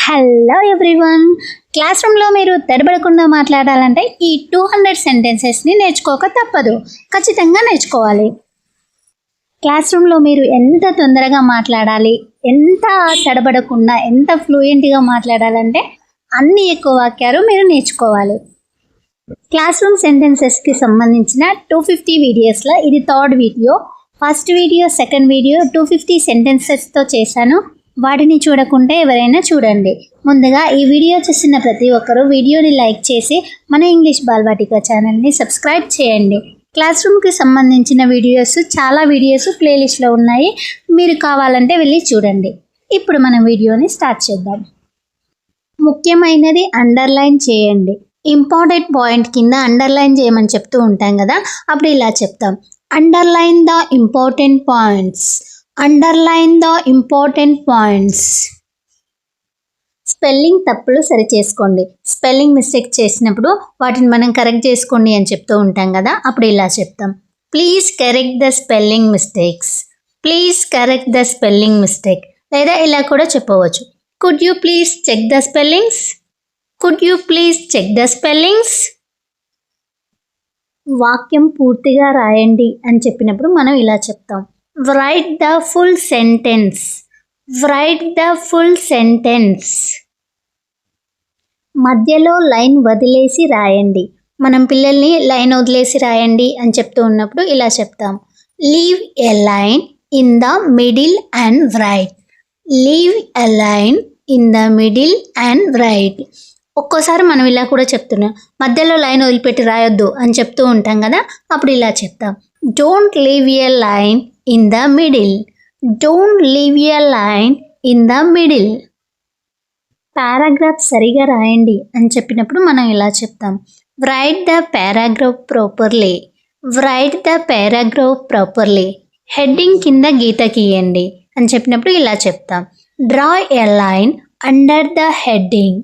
Hello everyone. Class రూమ్లో మీరు తడబడకుండా మాట్లాడాలంటే ఈ 200 సెంటెన్సెస్ని నేర్చుకోక తప్పదు. ఖచ్చితంగా నేర్చుకోవాలి. క్లాస్ రూమ్లో మీరు ఎంత తొందరగా మాట్లాడాలి, ఎంత తడబడకుండా, ఎంత ఫ్లూయెంట్గా మాట్లాడాలంటే అన్ని ఎక్కువ వాక్యాలు మీరు నేర్చుకోవాలి. క్లాస్ రూమ్ సెంటెన్సెస్కి సంబంధించిన 250 వీడియోస్లో ఇది third video. First video, second video 250 సెంటెన్సెస్తో చేశాను. వాటిని చూడకుంటే ఎవరైనా చూడండి. ముందుగా ఈ వీడియో చూసిన ప్రతి ఒక్కరూ వీడియోని లైక్ చేసి మన ఇంగ్లీష్ బాల్వాటిక ఛానల్ని సబ్స్క్రైబ్ చేయండి. క్లాస్ రూమ్కి సంబంధించిన చాలా వీడియోస్ ప్లేలిస్ట్లో ఉన్నాయి. మీరు కావాలంటే వెళ్ళి చూడండి. ఇప్పుడు మనం వీడియోని స్టార్ట్ చేద్దాం. ముఖ్యమైనది అండర్లైన్ చేయండి. ఇంపార్టెంట్ పాయింట్ కింద అండర్లైన్ చేయమని చెప్తూ ఉంటాం కదా, అప్పుడు ఇలా చెప్తాం. Underline the important points. Underline the important points. Spelling తప్పులు సరిచేసుకోండి. స్పెల్లింగ్ మిస్టేక్ చేసినప్పుడు వాటిని మనం కరెక్ట్ చేసుకోండి అని చెప్తూ ఉంటాం కదా, అప్పుడు ఇలా చెప్తాం. Please correct the spelling mistakes. Please correct the spelling mistake. లేదా ఇలా కూడా చెప్పవచ్చు. Could you please check the spellings. Could you please check the spellings. వాక్యం పూర్తిగా రాయండి అని చెప్పినప్పుడు మనం ఇలా చెప్తాం. Write the full sentence. Write the full sentence. మధ్యలో లైన్ వదిలేసి రాయండి. మనం పిల్లల్ని లైన్ వదిలేసి రాయండి అని చెప్తూ ఉన్నప్పుడు ఇలా చెప్తాం. Leave a line in the middle and right. Leave a line in the middle and right. ఒక్కోసారి మనం ఇలా కూడా చెప్తున్నాం, మధ్యలో లైన్ వదిలిపెట్టి రాయొద్దు అని చెప్తూ ఉంటాం కదా, అప్పుడు ఇలా చెప్తాం. Don't leave a line in the middle. Don't leave a line in the middle. Paragraph సరిగా రాయండి అని చెప్పినప్పుడు మనం ఇలా చెప్తాం. Right the paragraph properly. Right the paragraph properly. Heading కింద గీత గీయండి అని చెప్పినప్పుడు ఇలా చెప్తాం. Draw a line under the heading.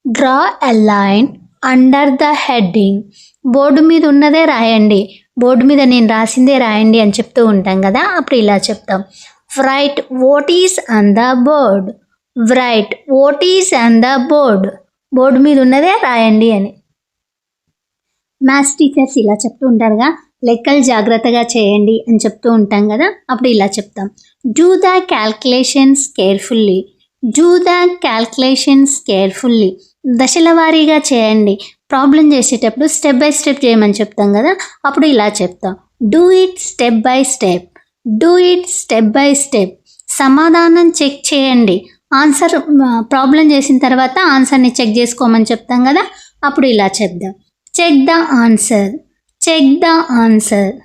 Draw a line under the heading. Board మీద ఉన్నదే రాయండి, బోర్డు మీద నేను రాసిందే రాయండి అని చెప్తూ ఉంటాం కదా, అప్పుడు ఇలా చెప్తాం. Right what is on the board. Right what is on the board. Board మీద ఉన్నదే రాయండి అని. మ్యాథ్స్ టీచర్స్ ఇలా చెప్తూ ఉంటారుగా, లెక్కలు జాగ్రత్తగా చేయండి అని చెప్తూ ఉంటాం కదా, అప్పుడు ఇలా చెప్తాం. Do the calculations carefully. Do the calculations carefully. దశల వారీగా చేయండి. ప్రాబ్లం చేసేటప్పుడు స్టెప్ బై స్టెప్ చేయమని చెప్తాం కదా, అప్పుడు ఇలా చెప్తాం. Do it step by step. Do it step by step. సమాధానం చెక్ చేయండి. ఆన్సర్ ప్రాబ్లం చేసిన తర్వాత ఆన్సర్ని చెక్ చేసుకోమని చెప్తాం కదా, అప్పుడు ఇలా చెప్దాం. Check the answer. Check the answer.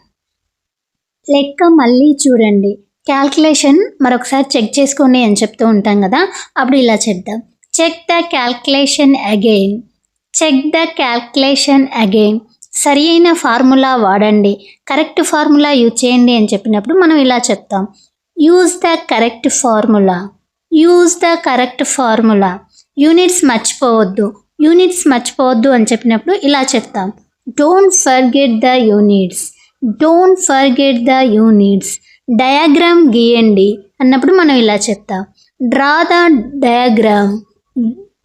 లెక్క మళ్ళీ చూడండి. క్యాల్కులేషన్ మరొకసారి చెక్ చేసుకోండి అని చెప్తూ ఉంటాం కదా, అప్పుడు ఇలా చెప్దాం. Check the calculation again. Check the calculation again. సరి అయిన ఫార్ములా వాడండి, కరెక్ట్ ఫార్ములా యూజ్ చేయండి అని చెప్పినప్పుడు మనం ఇలా చెప్తాం. Use the correct formula. Use the correct formula. Units మర్చిపోవద్దు. యూనిట్స్ మర్చిపోవద్దు అని చెప్పినప్పుడు ఇలా చెప్తాం. Don't forget the units. Don't forget the units. Diagram గీయండి అన్నప్పుడు మనం ఇలా చెప్తాం. Draw the diagram.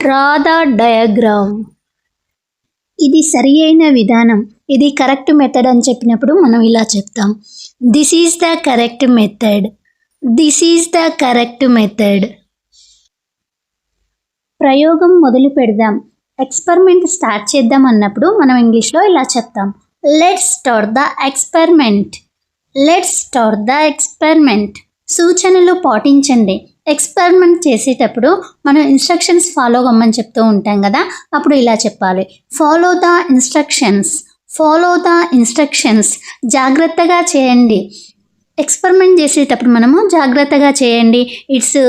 Draw the diagram. ఇది సరి అయిన విధానం, ఇది కరెక్ట్ మెథడ్ అని చెప్పినప్పుడు మనం ఇలా చెప్తాం. This is the correct method. This is the correct method. ప్రయోగం మొదలు పెడదాం. ఎక్స్పెరిమెంట్ స్టార్ట్ చేద్దాం అన్నప్పుడు మనం ఇంగ్లీష్లో ఇలా చెప్తాం. Let's start the experiment. Let's start the experiment. సూచనలు పాటించండి. ఎక్స్పెరిమెంట్ చేసేటప్పుడు మనం ఇన్స్ట్రక్షన్స్ ఫాలో అవ్వమని చెప్తూ ఉంటాం కదా, అప్పుడు ఇలా చెప్పాలి. Follow the instructions. Follow the instructions. జాగ్రత్తగా చేయండి. ఎక్స్పెరిమెంట్ చేసేటప్పుడు మనము జాగ్రత్తగా చేయండి, ఇట్స్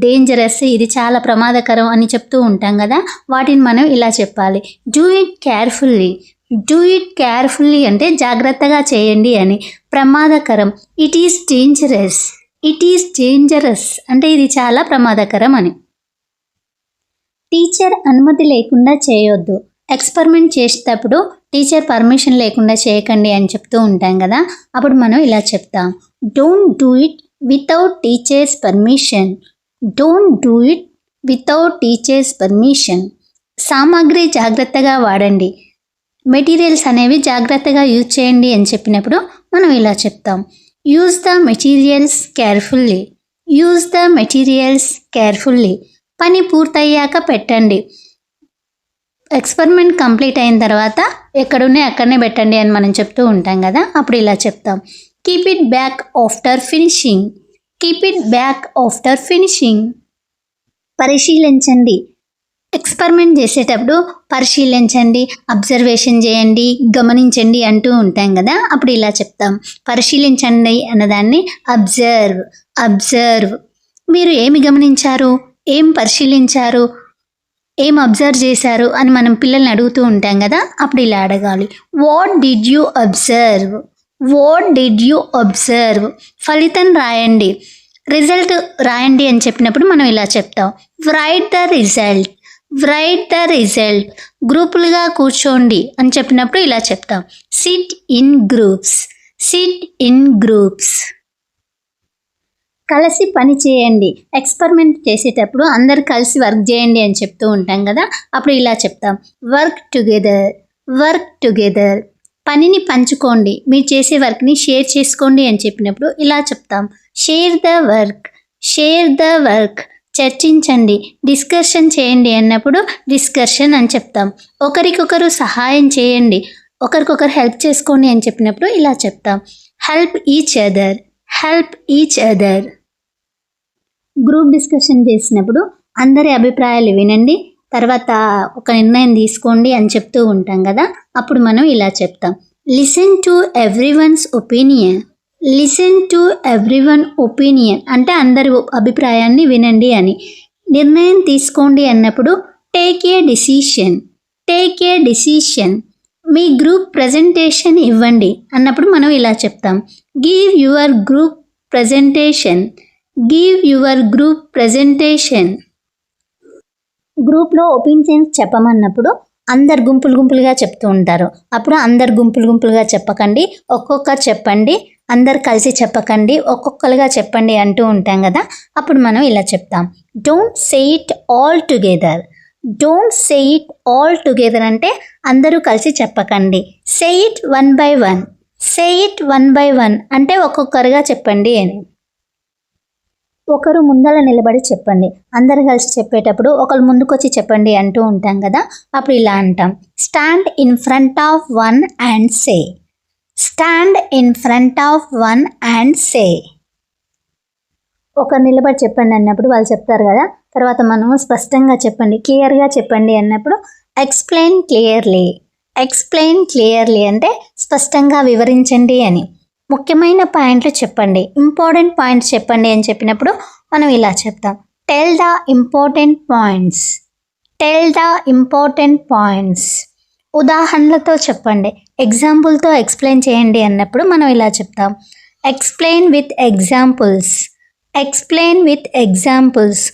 డేంజరస్, ఇది చాలా ప్రమాదకరం అని చెప్తూ ఉంటాం కదా, వాటిని మనం ఇలా చెప్పాలి. Do it carefully. Do it carefully అంటే జాగ్రత్తగా చేయండి అని. ప్రమాదకరం. It is dangerous. It is dangerous అంటే ఇది చాలా ప్రమాదకరం అని. టీచర్ అనుమతి లేకుండా చేయొద్దు. ఎక్స్పెరిమెంట్ చేసేటప్పుడు టీచర్ పర్మిషన్ లేకుండా చేయకండి అని చెప్తూ ఉంటాం కదా, అప్పుడు మనం ఇలా చెప్తాం. Don't do it without teachers permission. Don't do it without teachers permission. సామాగ్రి జాగ్రత్తగా వాడండి, మెటీరియల్స్ అనేవి జాగ్రత్తగా యూజ్ చేయండి అని చెప్పినప్పుడు మనం ఇలా చెప్తాం. Use the materials carefully. Use the materials carefully. పని పూర్తయ్యాక పెట్టండి. ఎక్స్పెరిమెంట్ కంప్లీట్ అయిన తర్వాత ఎక్కడున్నాయి అక్కడనే పెట్టండి అని మనం చెప్తూ ఉంటాం కదా, అప్పుడు ఇలా చెప్తాం. Keep it back after finishing. Keep it back after finishing. పరిశీలించండి. ఎక్స్పెరిమెంట్ చేసేటప్పుడు పరిశీలించండి, అబ్జర్వేషన్ చేయండి, గమనించండి అంటూ ఉంటాం కదా, అప్పుడు ఇలా చెప్తాం. పరిశీలించండి అన్నదాన్ని అబ్జర్వ్. అబ్జర్వ్. మీరు ఏమి గమనించారు, ఏం పరిశీలించారు, ఏం అబ్జర్వ్ చేశారు అని మనం పిల్లల్ని అడుగుతూ ఉంటాం కదా, అప్పుడు ఇలా అడగాలి. What did you observe. What did you observe. ఫలితం రాయండి, రిజల్ట్ రాయండి అని చెప్పినప్పుడు మనం ఇలా చెప్తాం. Right the result. Right the result. గ్రూపులుగా కూర్చోండి అని చెప్పినప్పుడు ఇలా చెప్తాం. SIT in groups. SIT in groups. కలిసి పని చేయండి. ఎక్స్పెరిమెంట్ చేసేటప్పుడు అందరు కలిసి వర్క్ చేయండి అని చెప్తూ ఉంటాం కదా, అప్పుడు ఇలా చెప్తాం. Work together. Work together. పనిని పంచుకోండి, మీరు చేసే వర్క్ని షేర్ చేసుకోండి అని చెప్పినప్పుడు ఇలా చెప్తాం. Share the work. Share the work. చర్చించండి, డిస్కషన్ చేయండి అన్నప్పుడు డిస్కషన్ అని చెప్తాం. ఒకరికొకరు సహాయం చేయండి, ఒకరికొకరు హెల్ప్ చేసుకోండి అని చెప్పినప్పుడు ఇలా చెప్తాం. Help each other. Help each other. Group discussion చేసినప్పుడు అందరి అభిప్రాయాలు వినండి, తర్వాత ఒక నిర్ణయం తీసుకోండి అని చెప్తూ ఉంటాం కదా, అప్పుడు మనం ఇలా చెప్తాం. Listen to everyone's opinion. Listen to everyone opinion అంటే అందరి అభిప్రాయాన్ని వినండి అని. నిర్ణయం తీసుకోండి అన్నప్పుడు take a decision. Take a decision. Me group presentation ఇవ్వండి అన్నప్పుడు మనం ఇలా చెప్తాం. Give your group presentation. Give your group presentation. గ్రూప్లో ఒపీనియన్స్ చెప్పమన్నప్పుడు అందరు గుంపులు గుంపులుగా చెప్తూ ఉంటారు, అప్పుడు అందరు గుంపులు గుంపులుగా చెప్పకండి, ఒక్కొక్కరు చెప్పండి, అందరు కలిసి చెప్పకండి, ఒక్కొక్కరుగా చెప్పండి అంటూ ఉంటాం కదా, అప్పుడు మనం ఇలా చెప్తాం. Don't say it all together. Don't say it all together అంటే అందరూ కలిసి చెప్పకండి. Say it one by one. Say it one by one అంటే ఒక్కొక్కరుగా చెప్పండి అని. ఒకరు ముందర నిలబడి చెప్పండి, అందరు కలిసి చెప్పేటప్పుడు ఒకరు ముందుకొచ్చి చెప్పండి అంటూ ఉంటాం కదా, అప్పుడు ఇలా అంటాం. Stand in front of one and say. Stand in front of one and say. ఒకరు నిలబడి చెప్పండి అన్నప్పుడు వాళ్ళు చెప్తారు కదా, తర్వాత మనము స్పష్టంగా చెప్పండి, క్లియర్గా చెప్పండి అన్నప్పుడు ఎక్స్ప్లెయిన్ క్లియర్లీ. ఎక్స్ప్లెయిన్ క్లియర్లీ అంటే స్పష్టంగా వివరించండి అని. ముఖ్యమైన పాయింట్లు చెప్పండి, ఇంపార్టెంట్ పాయింట్స్ చెప్పండి అని చెప్పినప్పుడు మనం ఇలా చెప్తాం. Tell the important points. Tell the important points. ఉదాహరణలతో చెప్పండి, ఎగ్జాంపుల్తో ఎక్స్ప్లెయిన్ చేయండి అన్నప్పుడు మనం ఇలా చెప్తాం. Explain with examples. Explain with examples.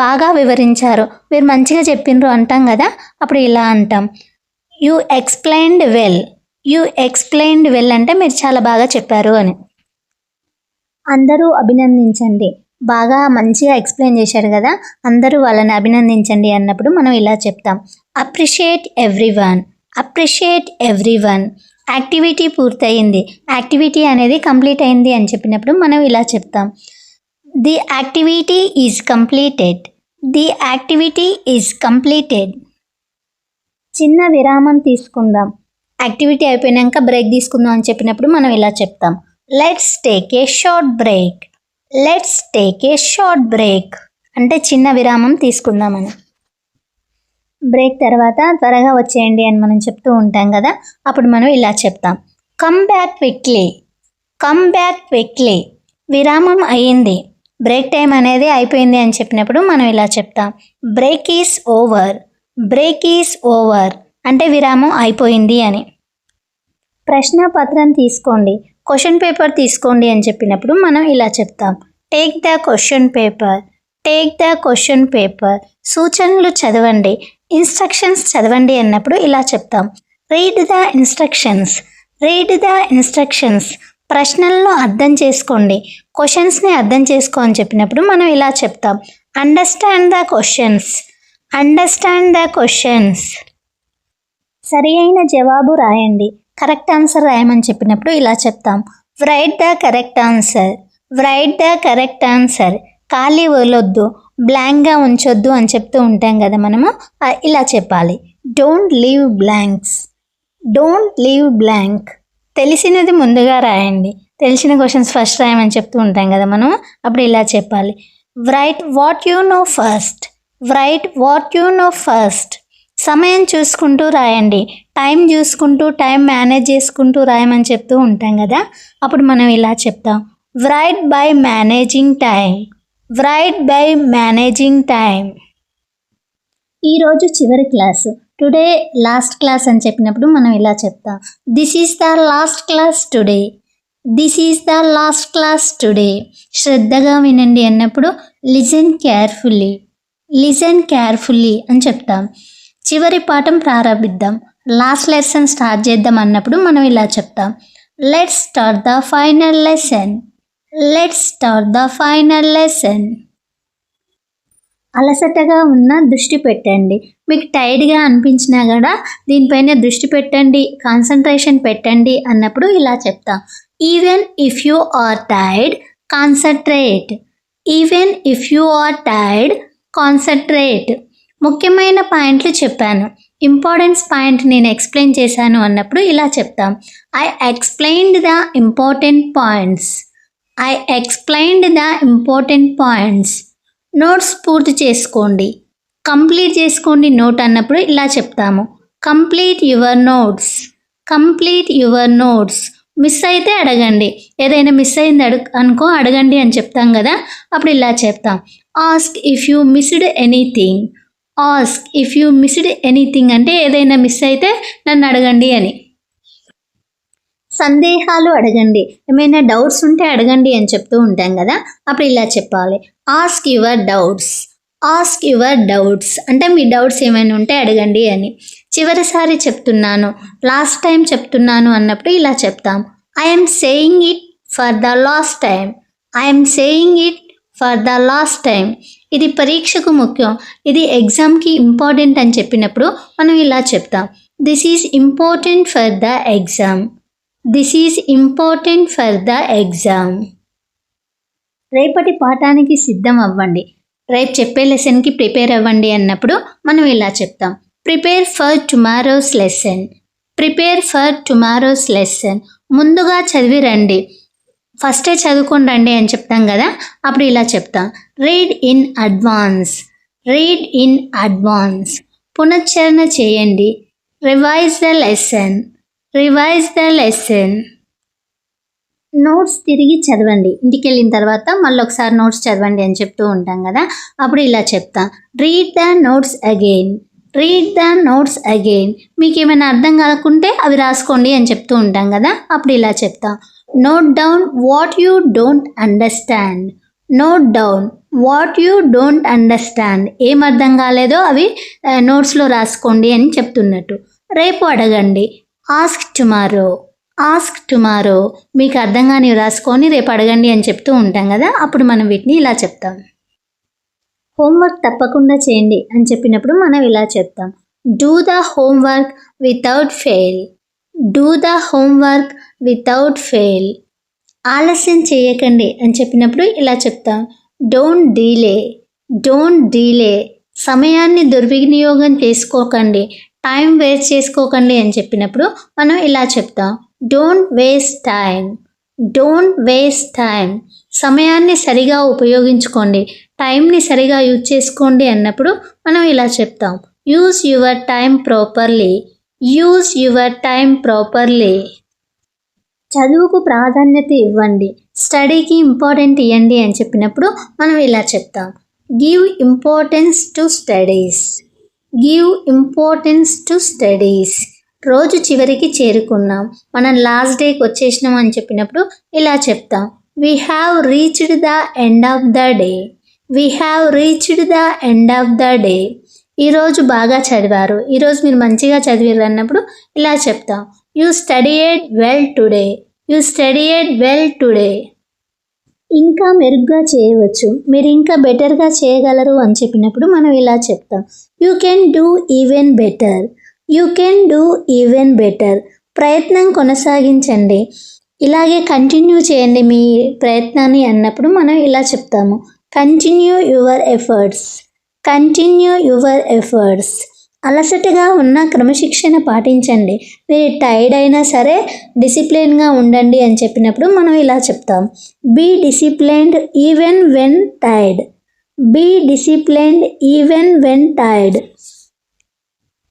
బాగా వివరించారు, మీరు మంచిగా చెప్పిండ్రు అంటాం కదా, అప్పుడు ఇలా అంటాం. You explained well. You explained well అంటే మీరు చాలా బాగా చెప్పారు అని. అందరూ అభినందించండి, బాగా మంచిగా ఎక్స్ప్లెయిన్ చేశారు కదా, అందరూ వాళ్ళని అభినందించండి అన్నప్పుడు మనం ఇలా చెప్తాం. Appreciate everyone. Appreciate everyone. Activity పూర్తయింది, యాక్టివిటీ అనేది కంప్లీట్ అయింది అని చెప్పినప్పుడు మనం ఇలా చెప్తాం. The activity is completed. The activity is completed. చిన్న విరామం తీసుకుందాం, యాక్టివిటీ అయిపోయినాక బ్రేక్ తీసుకుందాం అని చెప్పినప్పుడు మనం ఇలా చెప్తాం. Let's take a short break. Let's take a short break అంటే చిన్న విరామం తీసుకుందామని. బ్రేక్ తర్వాత త్వరగా వచ్చేయండి అని మనం చెప్తూ ఉంటాం కదా, అప్పుడు మనం ఇలా చెప్తాం. Come back quickly. Come back quickly. విరామం అయ్యింది, బ్రేక్ టైం అనేది అయిపోయింది అని చెప్పినప్పుడు మనం ఇలా చెప్తాం. Break is over. Break is over అంటే విరామం అయిపోయింది అని. ప్రశ్నపత్రం తీసుకోండి, క్వశ్చన్ పేపర్ తీసుకోండి అని చెప్పినప్పుడు మనం ఇలా చెప్తాం. Take the question paper. Take the question paper. సూచనలు చదవండి, ఇన్స్ట్రక్షన్స్ చదవండి అన్నప్పుడు ఇలా చెప్తాం. Read the instructions. Read the instructions. ప్రశ్నలను అర్థం చేసుకోండి, క్వశ్చన్స్ని అర్థం చేసుకో అని చెప్పినప్పుడు మనం ఇలా చెప్తాం. Understand the questions. Understand the questions. సరి అయిన జవాబు రాయండి. కరెక్ట్ ఆన్సర్ రాయమని చెప్పినప్పుడు ఇలా చెప్తాం. Right the correct answer. Right the correct answer. ఖాళీ వదలొద్దు, బ్లాంక్గా ఉంచొద్దు అని చెప్తూ ఉంటాం కదా మనము, ఇలా చెప్పాలి. Don't leave blanks. Don't leave blank. తెలిసినది ముందుగా రాయండి. తెలిసిన క్వశ్చన్స్ ఫస్ట్ రాయమని చెప్తూ ఉంటాం కదా మనము, అప్పుడు ఇలా చెప్పాలి. Right what you know first. Right what you know first. సమయం చూసుకుంటూ రాయండి. టైం చూసుకుంటూ, టైం మేనేజ్ చేసుకుంటూ రాయమని చెప్తూ ఉంటాం కదా, అప్పుడు మనం ఇలా చెప్తాం. Right by managing time. Right by managing time. ఈరోజు చివరి క్లాసు. టుడే లాస్ట్ క్లాస్ అని చెప్పినప్పుడు మనం ఇలా చెప్తాం. This is the last class today. This is the last class today. శ్రద్ధగా వినండి అన్నప్పుడు లిజన్ కేర్ఫుల్లీ. లిజన్ కేర్ఫుల్లీ అని చెప్తాం. చివరి పాఠం ప్రారంభిద్దాం. లాస్ట్ లెసన్ స్టార్ట్ చేద్దాం అన్నప్పుడు మనం ఇలా చెప్తాం. Let's start the final lesson. Let's start the final lesson. అలసటగా ఉన్న దృష్టి పెట్టండి. మీకు టైర్డ్గా అనిపించినా కూడా దీనిపైన దృష్టి పెట్టండి, కాన్సన్ట్రేషన్ పెట్టండి అన్నప్పుడు ఇలా చెప్తాం. Even if you are tired, concentrate. Even if you are tired, concentrate. ముఖ్యమైన పాయింట్లు చెప్పాను, ఇంపార్టెన్స్ పాయింట్ నేను ఎక్స్ప్లెయిన్ చేశాను అన్నప్పుడు ఇలా చెప్తాం. I explained the important points. I explained the important points. Notes పూర్తి చేసుకోండి. కంప్లీట్ చేసుకోండి నోట్ అన్నప్పుడు ఇలా చెప్తాము. Complete your notes. Complete your notes. Miss అయితే అడగండి. ఏదైనా మిస్ అయింది అనుకో అడగండి అని చెప్తాం కదా, అప్పుడు ఇలా చెప్తాం. Ask if you missed anything. Ask if you missed anything అంటే ఏదైనా మిస్ అయితే నన్ను అడగండి అని. సందేహాలు అడగండి. ఏమైనా డౌట్స్ ఉంటే అడగండి అని చెప్తూ ఉంటాం కదా, అప్పుడు ఇలా చెప్పాలి. Ask your doubts. Ask your doubts అంటే మీ డౌట్స్ ఏమైనా ఉంటే అడగండి అని. చివరిసారి చెప్తున్నాను, లాస్ట్ టైం చెప్తున్నాను అన్నప్పుడు ఇలా చెప్తాం. I'm saying it for the last time. I'm saying it for the last time. ఇది పరీక్షకు ముఖ్యం, ఇది ఎగ్జామ్కి ఇంపార్టెంట్ అని చెప్పినప్పుడు మనం ఇలా చెప్తాం. This is important for the exam. This is important for the exam. రేపటి పాఠానికి సిద్ధం అవ్వండి. రేపు చెప్పే లెసన్కి ప్రిపేర్ అవ్వండి అన్నప్పుడు మనం ఇలా చెప్తాం. Prepare for tomorrow's lesson. Prepare for tomorrow's lesson. ముందుగా చదివి రండి. ఫస్టే చదువుకొని రండి అని చెప్తాం కదా, అప్పుడు ఇలా చెప్తాం. Read in advance. Read in advance. పునశ్చరణ చేయండి. Revise the lesson. Revise the lesson. Notes తిరిగి చదవండి. ఇంటికి వెళ్ళిన తర్వాత మళ్ళీ ఒకసారి నోట్స్ చదవండి అని చెప్తూ ఉంటాం కదా, అప్పుడు ఇలా చెప్తాం. Read the notes again. Read the notes again. మీకు ఏమైనా అర్థం కాకుంటే అవి రాసుకోండి అని చెప్తూ ఉంటాం కదా, అప్పుడు ఇలా చెప్తాం. Note down what you don't understand. Note down what you don't understand. ఏం అర్థం కాలేదో అవి నోట్స్లో రాసుకోండి అని చెప్తున్నట్టు. రేపు అడగండి. Ask tomorrow. Ask tomorrow. మీకు అర్థం కాని రాసుకొని రేపు అడగండి అని చెప్తూ ఉంటాం కదా, అప్పుడు మనం వీటిని ఇలా చెప్తాం. హోంవర్క్ తప్పకుండా చేయండి అని చెప్పినప్పుడు మనం ఇలా చెప్తాం. Do the homework without fail. Do the homework without fail. ఆలస్యం చేయకండి అని చెప్పినప్పుడు ఇలా చెప్తాం. Don't delay. Don't delay. సమయాన్ని దుర్వినియోగం చేసుకోకండి, టైం వేస్ట్ చేసుకోకండి అని చెప్పినప్పుడు మనం ఇలా చెప్తాం. Don't waste time. Don't waste time. సమయాన్ని సరిగా ఉపయోగించుకోండి, టైంని సరిగా యూజ్ చేసుకోండి అన్నప్పుడు మనం ఇలా చెప్తాం. Use your time properly. Use your time properly. చదువుకు ప్రాధాన్యత ఇవ్వండి, స్టడీకి ఇంపార్టెంట్ ఇవ్వండి అని చెప్పినప్పుడు మనం ఇలా చెప్తాం. Give importance to studies. Give importance to studies. రోజు చివరికి చేరుకున్నాం, మనం లాస్ట్ డేకి వచ్చేసినాం అని చెప్పినప్పుడు ఇలా చెప్తాం. We have reached the end of the day. We have reached the end of the day. ఈరోజు బాగా చదివారు, ఈరోజు మీరు మంచిగా చదివారు అన్నప్పుడు ఇలా చెప్తాం. You studied well today. You studied well today. ఇంకా మెరుగ్గా చేయవచ్చు, మీరు ఇంకా బెటర్గా చేయగలరు అని చెప్పినప్పుడు మనం ఇలా చెప్తాం, you can do even better. You can do even better. ప్రయత్నం కొనసాగించండి, ఇలాగే కంటిన్యూ చేయండి మీ ప్రయత్నాన్ని అన్నప్పుడు మనం ఇలా చెప్తాము, continue your efforts. Continue your efforts. అలసటగా ఉన్న క్రమశిక్షణ పాటించండి, మీరు టైర్డ్ అయినా సరే డిసిప్లిన్గా ఉండండి అని చెప్పినప్పుడు మనం ఇలా చెప్తాం, be disciplined even when tired. Be disciplined even when tired.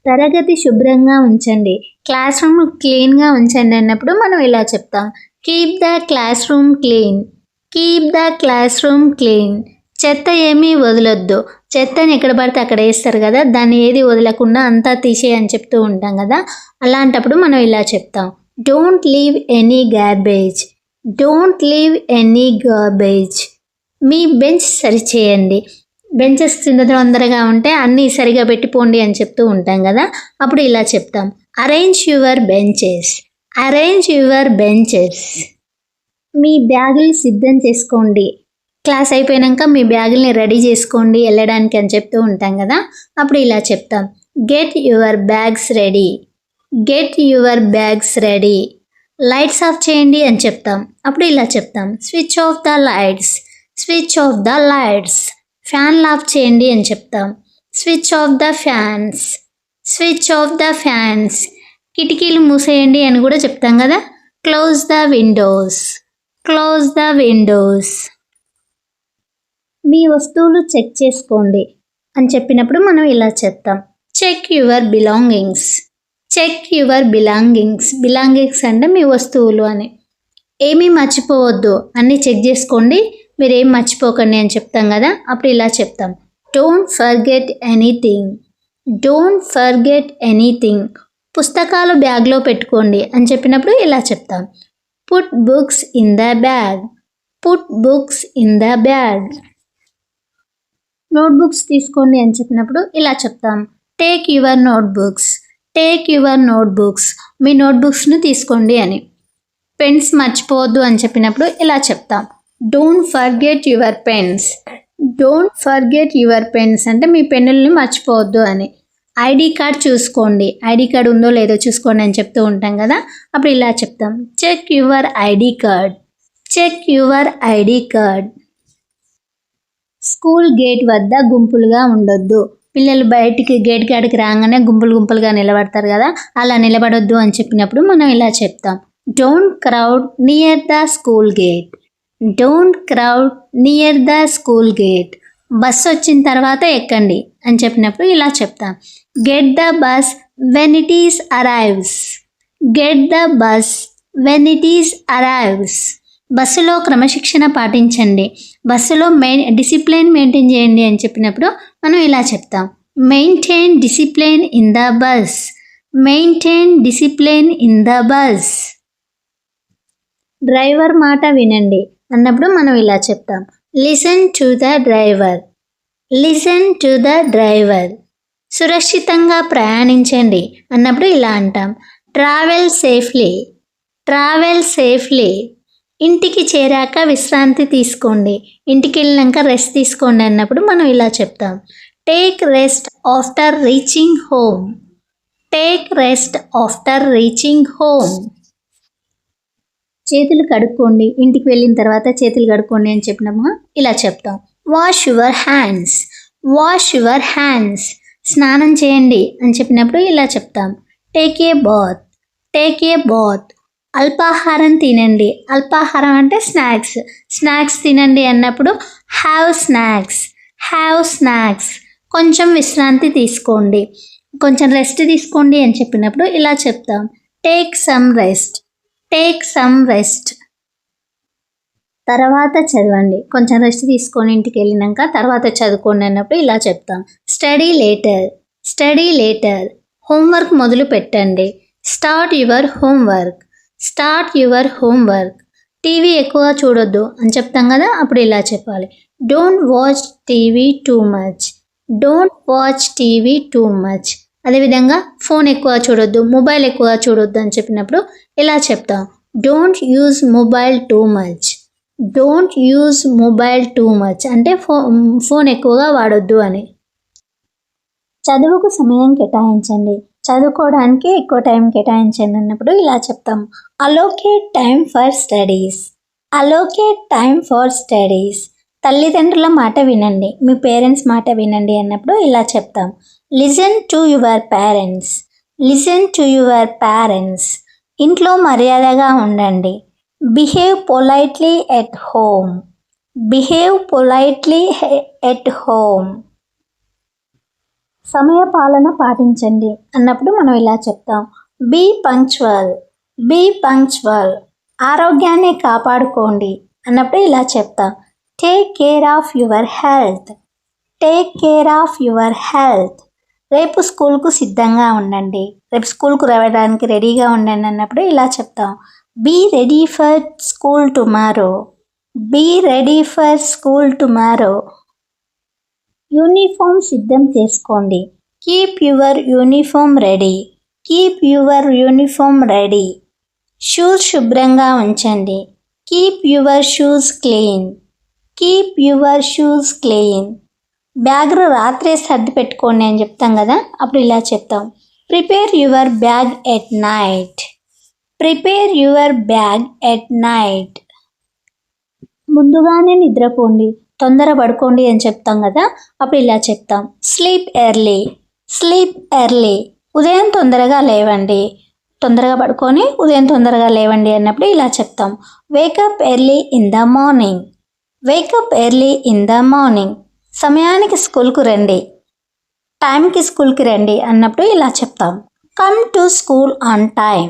తరగతి శుభ్రంగా ఉంచండి, క్లాస్ రూమ్ క్లీన్గా ఉంచండి అన్నప్పుడు మనం ఇలా చెప్తాం, keep the class room clean. Keep the class room clean. చెత్త ఏమీ వదలొద్దు, చెత్తని ఎక్కడ పడితే అక్కడ వేస్తారు కదా, దాన్ని ఏది వదలకుండా అంతా తీసేయని చెప్తూ ఉంటాం కదా, అలాంటప్పుడు మనం ఇలా చెప్తాం, don't leave any garbage. Don't leave any garbage. మీ బెంచ్ సరిచేయండి, బెంచెస్ తొందరగా ఉంటే అన్నీ సరిగా పెట్టిపోండి అని చెప్తూ ఉంటాం కదా, అప్పుడు ఇలా చెప్తాం, arrange your benches. Arrange your benches. మీ బ్యాగులు సిద్ధం చేసుకోండి, క్లాస్ అయిపోయాక మీ బ్యాగుల్ని రెడీ చేసుకోండి వెళ్ళడానికి అని చెప్తూ ఉంటాం కదా, అప్పుడు ఇలా చెప్తాం, get your bags ready. Get your bags ready. Lights off చేయండి అని చెప్తాం, అప్పుడు ఇలా చెప్తాం, switch off the lights. Switch off the lights. ఫ్యాన్లు ఆఫ్ చేయండి అని చెప్తాం, switch off the fans. Switch off the fans. కిటికీలు మూసేయండి అని కూడా చెప్తాం కదా, close the windows. Close the windows. మీ వస్తువులు చెక్ చేసుకోండి అని చెప్పినప్పుడు మనం ఇలా చెప్తాం, check your belongings. Check your belongings. Belongings అంటే మీ వస్తువులు అని. ఏమీ మర్చిపోవద్దు, అన్నీ చెక్ చేసుకోండి, మీరు ఏం మర్చిపోకండి అని చెప్తాం కదా, అప్పుడు ఇలా చెప్తాం, don't forget anything. Don't forget anything. పుస్తకాలు బ్యాగ్లో పెట్టుకోండి అని చెప్పినప్పుడు ఇలా చెప్తాం, put books in the bag. Put books in the bag. Notebooks తీసుకోండి అని చెప్పినప్పుడు ఇలా చెప్తాం, take your notebooks. Take your notebooks. మీ నోట్బుక్స్ను తీసుకోండి అని. పెన్స్ మర్చిపోవద్దు అని చెప్పినప్పుడు ఇలా చెప్తాం, don't forget your pens. Don't forget your pens అంటే మీ పెన్నుల్ని మర్చిపోవద్దు అని. ఐడి కార్డ్ చూసుకోండి, ఐడి కార్డ్ ఉందో లేదో చూసుకోండి అని చెప్తూ ఉంటాం కదా, అప్పుడు ఇలా చెప్తాం, check your ID card. Check your ID card. School gate వద్ద గుంపులుగా ఉండొద్దు, పిల్లలు బయటికి గేట్ కాడికి రాగానే గుంపులుగా నిలబడతారు కదా, అలా నిలబడొద్దు అని చెప్పినప్పుడు మనం ఇలా చెప్తాం, don't crowd near the school gate. Don't crowd near the school gate. Bus వచ్చిన తర్వాత ఎక్కండి అని చెప్పినప్పుడు ఇలా చెప్తాం, get the bus when it is arrives. Get the bus when it is arrives. బస్సులో క్రమశిక్షణ పాటించండి, బస్సులో డిసిప్లైన్ మెయింటైన్ చేయండి అని చెప్పినప్పుడు మనం ఇలా చెప్తాం, maintain discipline in the bus. Maintain discipline in the bus. Driver మాట వినండి అన్నప్పుడు మనం ఇలా చెప్తాం, listen to the driver. Listen to the driver. సురక్షితంగా ప్రయాణించండి అన్నప్పుడు ఇలా అంటాం, ట్రావెల్ సేఫ్లీ. Travel safely. ఇంటికి చేరాక విశ్రాంతి తీసుకోండి, ఇంటికి వెళ్ళినాక రెస్ట్ తీసుకోండి అన్నప్పుడు మనం ఇలా చెప్తాం, take rest after reaching home. Take rest after reaching home. చేతులు కడుక్కోండి, ఇంటికి వెళ్ళిన తర్వాత చేతులు కడుక్కోండి అని చెప్పినప్పుడు ఇలా చెప్తాం, wash your hands. Wash your hands. స్నానం చేయండి అని చెప్పినప్పుడు ఇలా చెప్తాం, take a bath. Take a bath. అల్పాహారం తినండి. అల్పాహారం అంటే స్నాక్స్. స్నాక్స్ తినండి అన్నప్పుడు హ్యావ్ స్నాక్స్. Have snacks. కొంచెం విశ్రాంతి తీసుకోండి, కొంచెం రెస్ట్ తీసుకోండి అని చెప్పినప్పుడు ఇలా చెప్తాం, take some rest. Take some rest. తర్వాత చదవండి, కొంచెం రెస్ట్ తీసుకొని ఇంటికి వెళ్ళినాక తర్వాత చదువుకోండి అన్నప్పుడు ఇలా చెప్తాం, study later. Study later. Homework మొదలు పెట్టండి. Start your homework. Start your homework. TV ఎక్కువ చూడొద్దు అని చెప్తాం కదా, అప్పుడు ఇలా చెప్పాలి, don't watch TV too much. Don't watch TV too much. అదేవిధంగా ఫోన్ ఎక్కువ చూడొద్దు, మొబైల్ ఎక్కువ చూడొద్దు అని చెప్పినప్పుడు ఇలా చెప్తాం, don't use mobile too much. Don't use mobile too much అంటే ఫోన్ ఎక్కువగా వాడొద్దు అని. చదువుకు సమయం కేటాయించండి, చదువుకోవడానికి ఎక్కువ టైం కేటాయించండి అన్నప్పుడు ఇలా చెప్తాం. Allocate time for studies. Allocate time for studies. తల్లిదండ్రుల మాట వినండి, మీ పేరెంట్స్ మాట వినండి అన్నప్పుడు ఇలా చెప్తాం. Listen to your parents. Listen to your parents. ఇంట్లో మర్యాదగా ఉండండి. Behave politely at home. Behave politely at home. సమయ పాలన పాటించండి అన్నప్పుడు మనం ఇలా చెప్తాం. Be punctual. Be punctual. ఆరోగ్యాన్ని కాపాడుకోండి అన్నప్పుడు ఇలా చెప్తాం. Take care of your health. Take care of your health. రేపు స్కూల్కు సిద్ధంగా ఉండండి, రేపు స్కూల్కు రావడానికి రెడీగా ఉండండి అన్నప్పుడు ఇలా చెప్తాం. Be ready for school tomorrow. Be ready for school tomorrow. Uniform సిద్ధం చేసుకోండి. Keep your uniform ready. Keep your uniform ready. Shoes శుభ్రంగా ఉంచండి. Keep your shoes clean. Keep your shoes clean. Bag రాత్రే సర్ది పెట్టుకోండి అని చెప్తాం కదా, అప్పుడు ఇలా చెప్తాం. Prepare your bag at night. Prepare your bag at night. ముందుగానే నిద్రపోండి, తొందర పడుకోండి అని చెప్తాం కదా, అప్పుడు ఇలా చెప్తాం. Sleep early. Sleep early. ఉదయం తొందరగా లేవండి, తొందరగా పడుకొని ఉదయం తొందరగా లేవండి అన్నప్పుడు ఇలా చెప్తాం. Wake up early in the morning. Wake up early in the morning. సమయానికి స్కూల్కు రండి, టైంకి స్కూల్కి రండి అన్నప్పుడు ఇలా చెప్తాం. Come to school on time.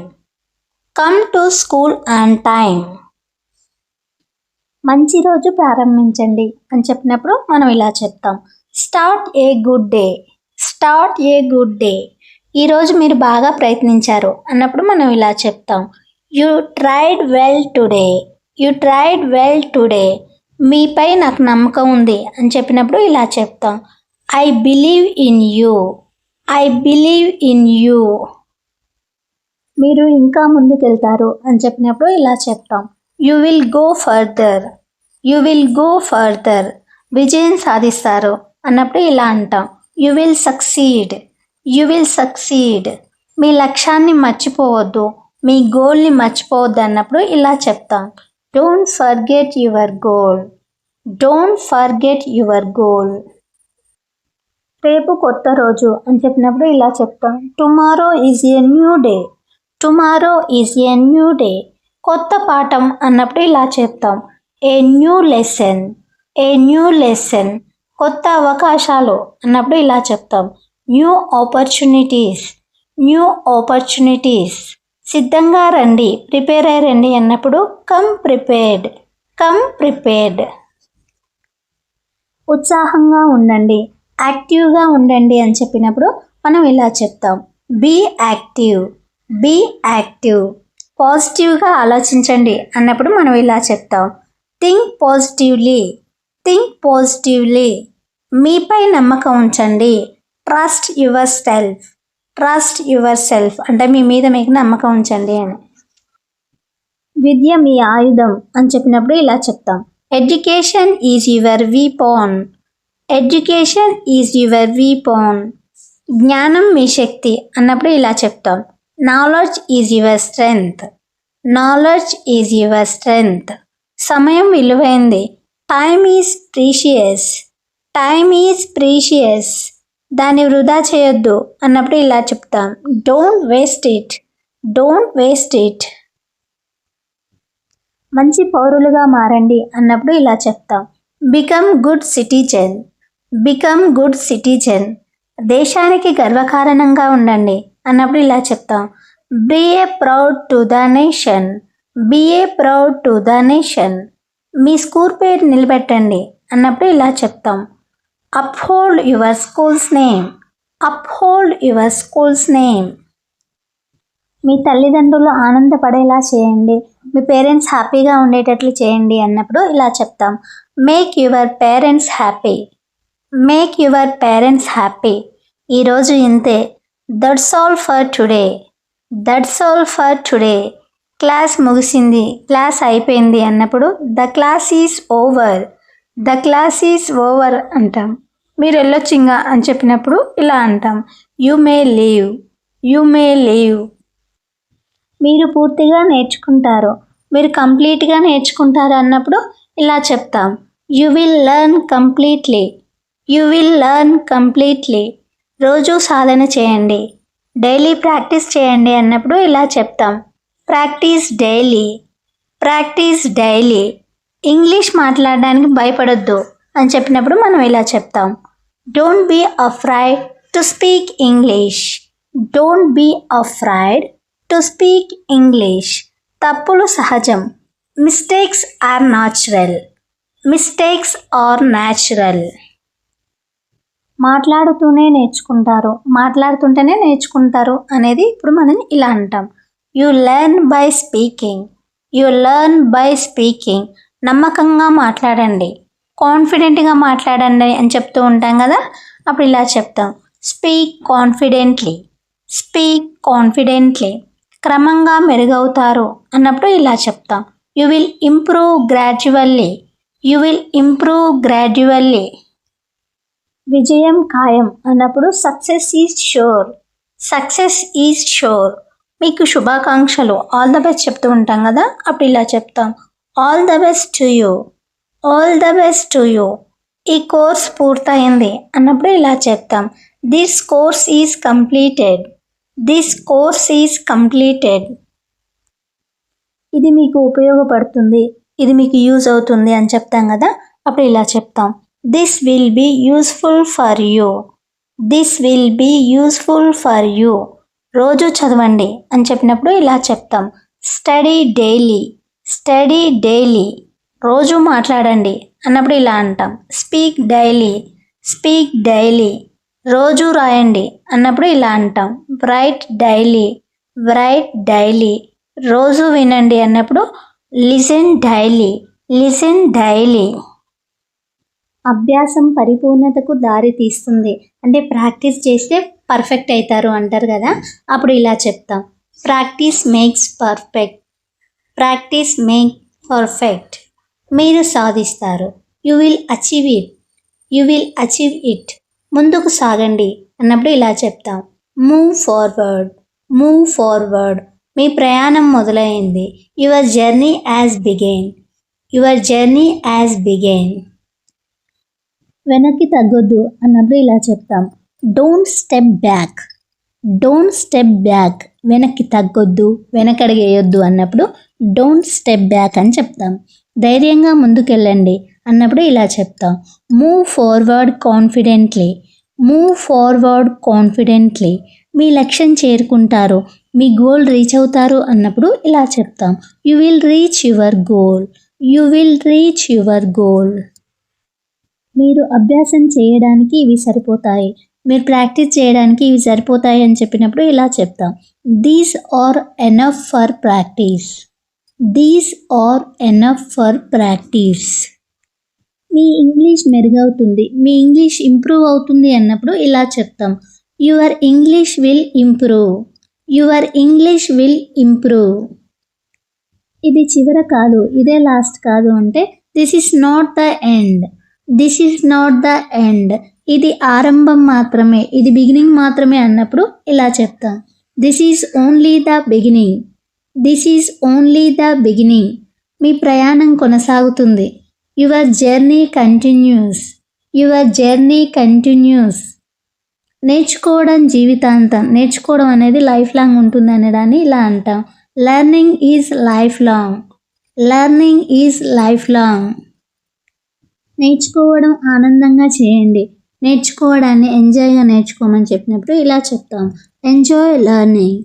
Come to school on time. మంచి రోజు ప్రారంభించండి అని చెప్పినప్పుడు మనం ఇలా చెప్తాం. Start a good day. Start a good day. ఈరోజు మీరు బాగా ప్రయత్నించారు అన్నప్పుడు మనం ఇలా చెప్తాం. You tried well today. You tried well today. మీపై నాకు నమ్మకం ఉంది అని చెప్పినప్పుడు ఇలా చెప్తాం. I believe in you. I believe in you. మీరు ఇంకా ముందుకెళ్తారు అని చెప్పినప్పుడు ఇలా చెప్తాం. You will go further. You will go further. విజయం సాధిస్తారు అన్నప్పుడు ఇలా అంటాం. You will succeed. You will succeed. మీ లక్ష్యాన్ని మర్చిపోవద్దు, మీ గోల్ని మర్చిపోవద్దు అన్నప్పుడు ఇలా చెప్తాం. Don't forget your goal. Don't forget your goal. రేపు కొత్త రోజు అని చెప్పినప్పుడు ఇలా చెప్తాం. Tomorrow is a new day. Tomorrow is a new day. కొత్త పాఠం అన్నప్పుడు ఇలా చెప్తాం. A new lesson. A new lesson. కొత్త అవకాశాలు అన్నప్పుడు ఇలా చెప్తాం. New opportunities. New opportunities. సిద్ధంగా రండి, ప్రిపేర్ అయ్యి రండి అన్నప్పుడు కమ్ ప్రిపేర్డ్. Come prepared. ఉత్సాహంగా ఉండండి, యాక్టివ్గా ఉండండి అని చెప్పినప్పుడు మనం ఇలా చెప్తాం. Be active. Be active. పాజిటివ్గా ఆలోచించండి అన్నప్పుడు మనం ఇలా చెప్తాం. Think positively. Think positively. మీపై నమ్మకం ఉంచండి. Trust yourself. Trust yourself అంటే మీ మీద మీకు నమ్మకం ఉంచండి అని. విద్య మీ ఆయుధం అని చెప్పినప్పుడు ఇలా చెప్తాం. Education is your weapon. Education is your weapon. జ్ఞానం మీ శక్తి అన్నప్పుడు ఇలా చెప్తాం. Knowledge is your strength. Knowledge is your strength. సమయం విలువైంది. Time is precious. Time is precious. దాన్ని వృధా చేయొద్దు అన్నప్పుడు ఇలా చెప్తాం. Don't waste it. Don't waste it. మంచి పౌరులుగా మారండి అన్నప్పుడు ఇలా చెప్తాం. Become good citizen. Become good citizen. దేశానికి గర్వకారణంగా ఉండండి అన్నప్పుడు ఇలా చెప్తాం. Be a proud to the nation. Be a proud to the nation. మీ స్కూల్ పేరు నిలబెట్టండి అన్నప్పుడు ఇలా చెప్తాం. Uphold your school's name. Uphold your school's name. మీ తల్లిదండ్రులు ఆనందపడేలా చేయండి, మీ పేరెంట్స్ హ్యాపీగా ఉండేటట్లు చేయండి అన్నప్పుడు ఇలా చెప్తాం. Make your parents happy. Make your parents happy. ఈరోజు ఇంతే. That's all for today. That's all for today. Class ముగిసింది, క్లాస్ అయిపోయింది అన్నప్పుడు the class is over, the class is over అంటాం. మీరు వెళ్ళొచ్చు ఇంకా అని చెప్పినప్పుడు ఇలా అంటాం, you may leave, you may leave. మీరు పూర్తిగా నేర్చుకుంటారు, మీరు కంప్లీట్గా నేర్చుకుంటారు అన్నప్పుడు ఇలా చెప్తాం, you will learn completely, you will learn completely. రోజు సాధన చేయండి, డైలీ ప్రాక్టీస్ చేయండి అన్నప్పుడు ఇలా చెప్తాం, practice daily, practice daily. English మాట్లాడడానికి భయపడొద్దు అని చెప్పినప్పుడు మనం ఇలా చెప్తాం, don't be afraid to speak English, don't be afraid to speak English. తప్పులు సహజం, mistakes are natural, mistakes are natural. మాట్లాడుతూనే నేర్చుకుంటారు, మాట్లాడుతుంటేనే నేర్చుకుంటారు అనేది ఇప్పుడు మనం ఇలా అంటాం, you learn by speaking, you learn by speaking. నమ్మకంగా మాట్లాడండి, కాన్ఫిడెంట్గా మాట్లాడండి అని చెప్తూ ఉంటాం కదా, అప్పుడు ఇలా చెప్తాం, స్పీక్ కాన్ఫిడెంట్లీ, స్పీక్ కాన్ఫిడెంట్లీ. క్రమంగా మెరుగవుతారు అన్నప్పుడు ఇలా చెప్తాం, you will improve gradually, you will improve gradually. విజయం ఖాయం అన్నప్పుడు success is sure, success is sure. మీకు శుభాకాంక్షలు, ఆల్ ద బెస్ట్ చెప్తూ ఉంటాం కదా, అప్పుడు ఇలా చెప్తాం, all the best to you, all the best to you. ఈ కోర్స్ పూర్తయింది అన్నప్పుడు ఇలా చెప్తాం, this course is completed, this course is completed. ఇది మీకు ఉపయోగపడుతుంది, ఇది మీకు యూజ్ అవుతుంది అని చెప్తాం కదా, అప్పుడు ఇలా చెప్తాం, this will be useful for you, this will be useful for you. రోజు చదవండి అని చెప్పినప్పుడు ఇలా చెప్తాం, స్టడీ డైలీ, స్టడీ డైలీ. రోజు మాట్లాడండి అన్నప్పుడు ఇలా అంటాం, స్పీక్ డైలీ, స్పీక్ డైలీ. రోజు రాయండి అన్నప్పుడు ఇలా అంటాం, రైట్ డైలీ, రైట్ డైలీ. రోజు వినండి అన్నప్పుడు లిసన్ డైలీ, లిసన్ డైలీ. అభ్యాసం పరిపూర్ణతకు దారి తీస్తుంది, అంటే ప్రాక్టీస్ చేస్తే పర్ఫెక్ట్ అవుతారు అంటారు కదా, అప్పుడు ఇలా చెప్తాం, practice makes perfect, practice make perfect. మీరు సాధిస్తారు, you will achieve it, you will achieve it. ముందుకు సాగండి అన్నప్పుడు ఇలా చెప్తాం, మూవ్ ఫార్వర్డ్, మూవ్ ఫార్వర్డ్. మీ ప్రయాణం మొదలైంది, your journey as begin, your journey as begin. వెనక్కి తగ్గొద్దు అన్నప్పుడు ఇలా చెప్తాం, don't step back, don't step back. వెనక్కి తగ్గొద్దు, వెనకడిగేయొద్దు అన్నప్పుడు డోంట్ స్టెప్ బ్యాక్ అని చెప్తాం. ధైర్యంగా ముందుకెళ్ళండి అన్నప్పుడు ఇలా చెప్తాం, move forward confidently, move forward confidently. మీ లక్ష్యం చేరుకుంటారు, మీ గోల్ రీచ్ అవుతారు అన్నప్పుడు ఇలా చెప్తాం, you will reach your goal, you will reach your goal. మీరు అభ్యాసం చేయడానికి ఇవి సరిపోతాయి, మీరు ప్రాక్టీస్ చేయడానికి ఇవి సరిపోతాయి అని చెప్పినప్పుడు ఇలా చెప్తాం, these are enough for practice, these are enough for practice. మీ ఇంగ్లీష్ మెరుగవుతుంది, మీ ఇంగ్లీష్ ఇంప్రూవ్ అవుతుంది అన్నప్పుడు ఇలా చెప్తాం, your English will improve, your English will improve. ఇది చివర కాదు, ఇదే లాస్ట్ కాదు అంటే this is not the end, this is not the end. ఇది ఆరంభం మాత్రమే, ఇది బిగినింగ్ మాత్రమే అన్నప్పుడు ఇలా చెప్తాం, this is only the beginning, this is only the beginning. మీ ప్రయాణం కొనసాగుతుంది, your journey continues, your journey continues. నేర్చుకోవడం జీవితాంతం, నేర్చుకోవడం అనేది లైఫ్ లాంగ్ ఉంటుంది అనడాన్ని ఇలా అంటాం, learning is life long, learning is life long. నేర్చుకోవడం ఆనందంగా చేయండి, నేర్చుకోవడాన్ని ఎంజాయ్గా నేర్చుకోమని చెప్పినప్పుడు ఇలా చెప్తాం, ఎంజాయ్ లెర్నింగ్,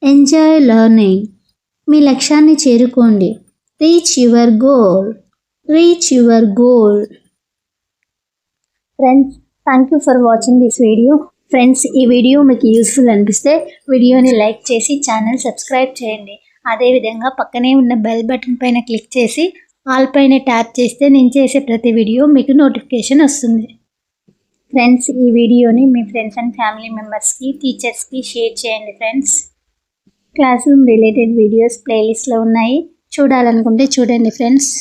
ఎంజాయ్ లెర్నింగ్. మీ లక్ష్యాన్ని చేరుకోండి, reach your goal, reach your goal. Friends, thank you for watching this video. Friends, ఈ వీడియో మీకు యూస్ఫుల్ అనిపిస్తే వీడియోని లైక్ చేసి ఛానల్ సబ్స్క్రైబ్ చేయండి. అదేవిధంగా పక్కనే ఉన్న బెల్ బటన్ పైన క్లిక్ చేసి ఆల్ పైన ట్యాప్ చేస్తే నేను చేసే ప్రతి వీడియో మీకు నోటిఫికేషన్ వస్తుంది. ఫ్రెండ్స్, ఈ వీడియోని మీ ఫ్రెండ్స్ అండ్ ఫ్యామిలీ మెంబర్స్కి, టీచర్స్కి షేర్ చేయండి friends. Class room related videos ప్లేలిస్ట్లో ఉన్నాయి, చూడాలనుకుంటే చూడండి ఫ్రెండ్స్.